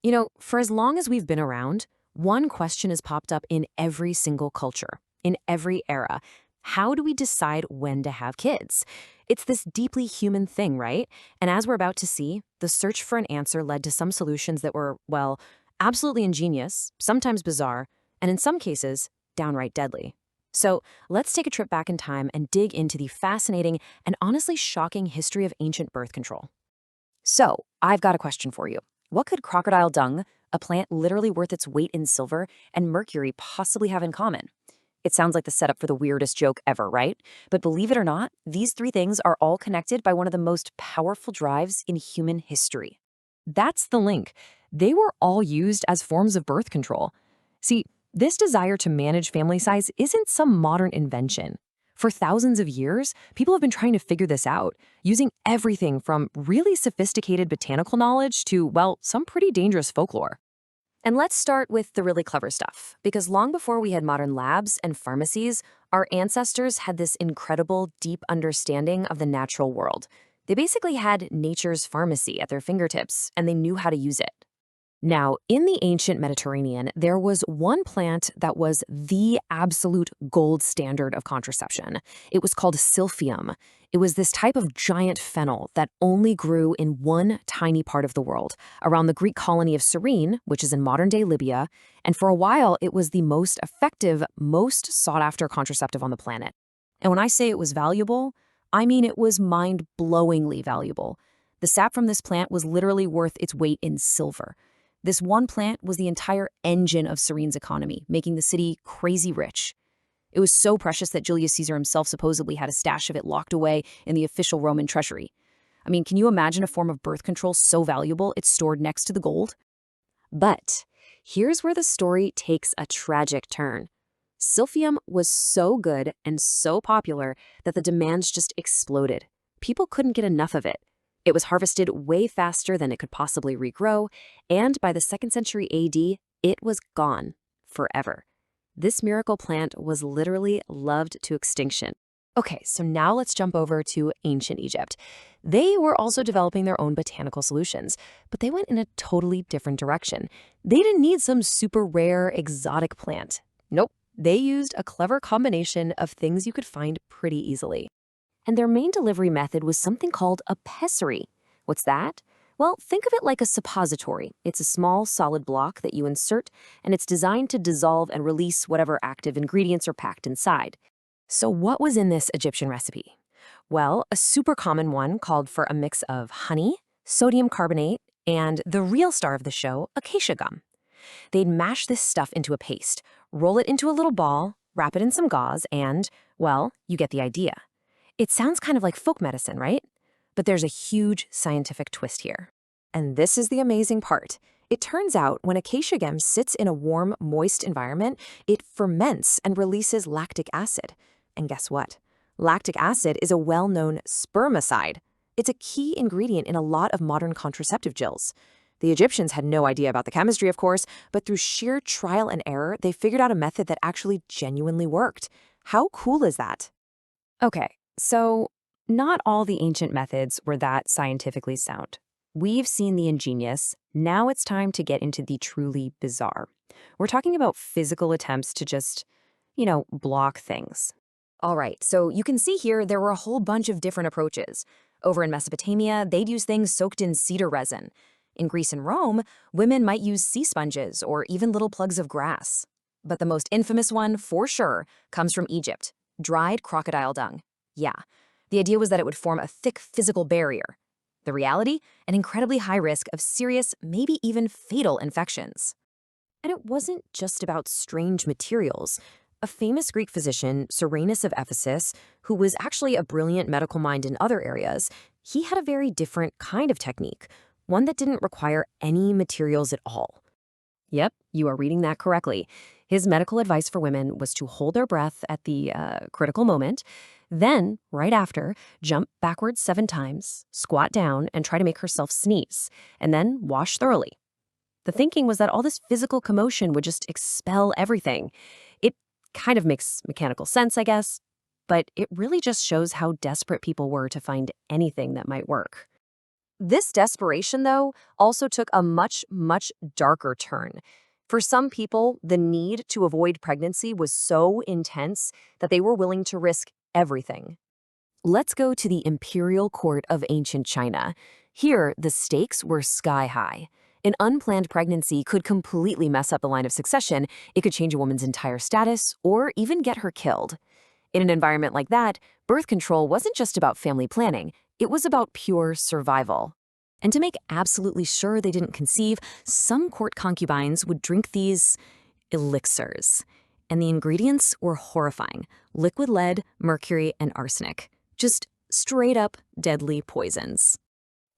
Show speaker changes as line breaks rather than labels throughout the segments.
For as long as we've been around, one question has popped up in every single culture, in every era. How do we decide when to have kids? It's this deeply human thing, right? And as we're about to see, the search for an answer led to some solutions that were, well, absolutely ingenious, sometimes bizarre, and in some cases, downright deadly. So let's take a trip back in time and dig into the fascinating and honestly shocking history of ancient birth control. So, I've got a question for you. What could crocodile dung, a plant literally worth its weight in silver, and mercury possibly have in common? It sounds like the setup for the weirdest joke ever, right? But believe it or not, these three things are all connected by one of the most powerful drives in human history. That's the link. They were all used as forms of birth control. See, this desire to manage family size isn't some modern invention. For thousands of years, people have been trying to figure this out, using everything from really sophisticated botanical knowledge to, well, some pretty dangerous folklore. And let's start with the really clever stuff, because long before we had modern labs and pharmacies, our ancestors had this incredible, deep understanding of the natural world. They basically had nature's pharmacy at their fingertips, and they knew how to use it. Now, in the ancient Mediterranean, there was one plant that was the absolute gold standard of contraception. It was called silphium. It was this type of giant fennel that only grew in one tiny part of the world, around the Greek colony of Cyrene, which is in modern-day Libya, and for a while it was the most effective, most sought-after contraceptive on the planet. And when I say it was valuable, I mean it was mind-blowingly valuable. The sap from this plant was literally worth its weight in silver. This one plant was the entire engine of Cyrene's economy, making the city crazy rich. It was so precious that Julius Caesar himself supposedly had a stash of it locked away in the official Roman treasury. I mean, can you imagine a form of birth control so valuable it's stored next to the gold? But here's where the story takes a tragic turn. Silphium was so good and so popular that the demands just exploded. People couldn't get enough of it. It was harvested way faster than it could possibly regrow, and by the 2nd century AD, it was gone forever. This miracle plant was literally loved to extinction. Okay, so now let's jump over to ancient Egypt. They were also developing their own botanical solutions, but they went in a totally different direction. They didn't need some super rare, exotic plant. Nope, they used a clever combination of things you could find pretty easily. And their main delivery method was something called a pessary. What's that? Well, think of it like a suppository. It's a small, solid block that you insert, and it's designed to dissolve and release whatever active ingredients are packed inside. So what was in this Egyptian recipe? Well, a super common one called for a mix of honey, sodium carbonate, and the real star of the show, acacia gum. They'd mash this stuff into a paste, roll it into a little ball, wrap it in some gauze, and, well, you get the idea. It sounds kind of like folk medicine, right? But there's a huge scientific twist here. And this is the amazing part. It turns out when acacia gum sits in a warm, moist environment, it ferments and releases lactic acid. And guess what? Lactic acid is a well-known spermicide. It's a key ingredient in a lot of modern contraceptive gels. The Egyptians had no idea about the chemistry, of course, but through sheer trial and error, they figured out a method that actually genuinely worked. How cool is that? Okay. So, not all the ancient methods were that scientifically sound. We've seen the ingenious. Now it's time to get into the truly bizarre. We're talking about physical attempts to just, block things. All right, so you can see here there were a whole bunch of different approaches. Over in Mesopotamia, they'd use things soaked in cedar resin. In Greece and Rome, women might use sea sponges or even little plugs of grass. But the most infamous one, for sure, comes from Egypt: dried crocodile dung. Yeah, the idea was that it would form a thick physical barrier. The reality? An incredibly high risk of serious, maybe even fatal infections. And it wasn't just about strange materials. A famous Greek physician, Cyrenus of Ephesus, who was actually a brilliant medical mind in other areas, he had a very different kind of technique, one that didn't require any materials at all. Yep, you are reading that correctly. His medical advice for women was to hold their breath at the critical moment, then, right after, jump backwards 7 times, squat down, and try to make herself sneeze, and then wash thoroughly. The thinking was that all this physical commotion would just expel everything. It kind of makes mechanical sense, I guess, but it really just shows how desperate people were to find anything that might work. This desperation, though, also took a much, much darker turn. For some people, the need to avoid pregnancy was so intense that they were willing to risk everything. Let's go to the imperial court of ancient China. Here, the stakes were sky high. An unplanned pregnancy could completely mess up the line of succession, it could change a woman's entire status, or even get her killed. In an environment like that, birth control wasn't just about family planning, it was about pure survival. And to make absolutely sure they didn't conceive, some court concubines would drink these elixirs. And the ingredients were horrifying: liquid lead, mercury, and arsenic. Just straight up deadly poisons.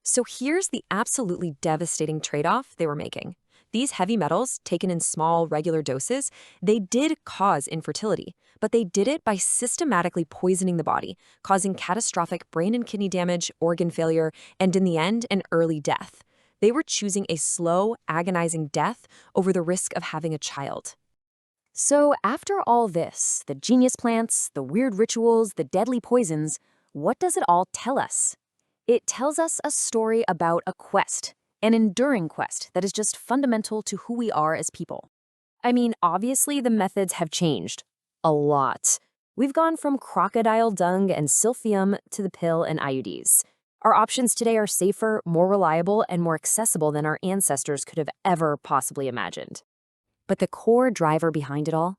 So here's the absolutely devastating trade-off they were making. These heavy metals, taken in small, regular doses, they did cause infertility, but they did it by systematically poisoning the body, causing catastrophic brain and kidney damage, organ failure, and in the end, an early death. They were choosing a slow, agonizing death over the risk of having a child. So after all this, the genius plants, the weird rituals, the deadly poisons, what does it all tell us? It tells us a story about a quest, an enduring quest that is just fundamental to who we are as people. I mean, obviously the methods have changed. A lot. We've gone from crocodile dung and silphium to the pill and IUDs. Our options today are safer, more reliable, and more accessible than our ancestors could have ever possibly imagined. But the core driver behind it all,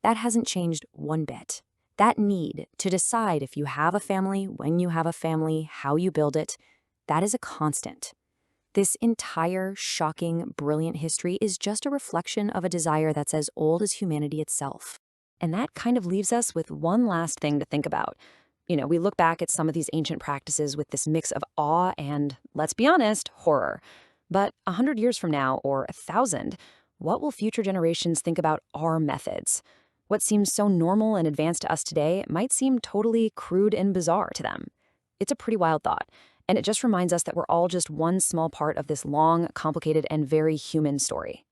that hasn't changed one bit. That need to decide if you have a family, when you have a family, how you build it, that is a constant. This entire shocking, brilliant history is just a reflection of a desire that's as old as humanity itself. And that kind of leaves us with one last thing to think about. We look back at some of these ancient practices with this mix of awe and, let's be honest, horror. But 100 years from now, or 1,000, what will future generations think about our methods? What seems so normal and advanced to us today might seem totally crude and bizarre to them. It's a pretty wild thought, and it just reminds us that we're all just one small part of this long, complicated, and very human story.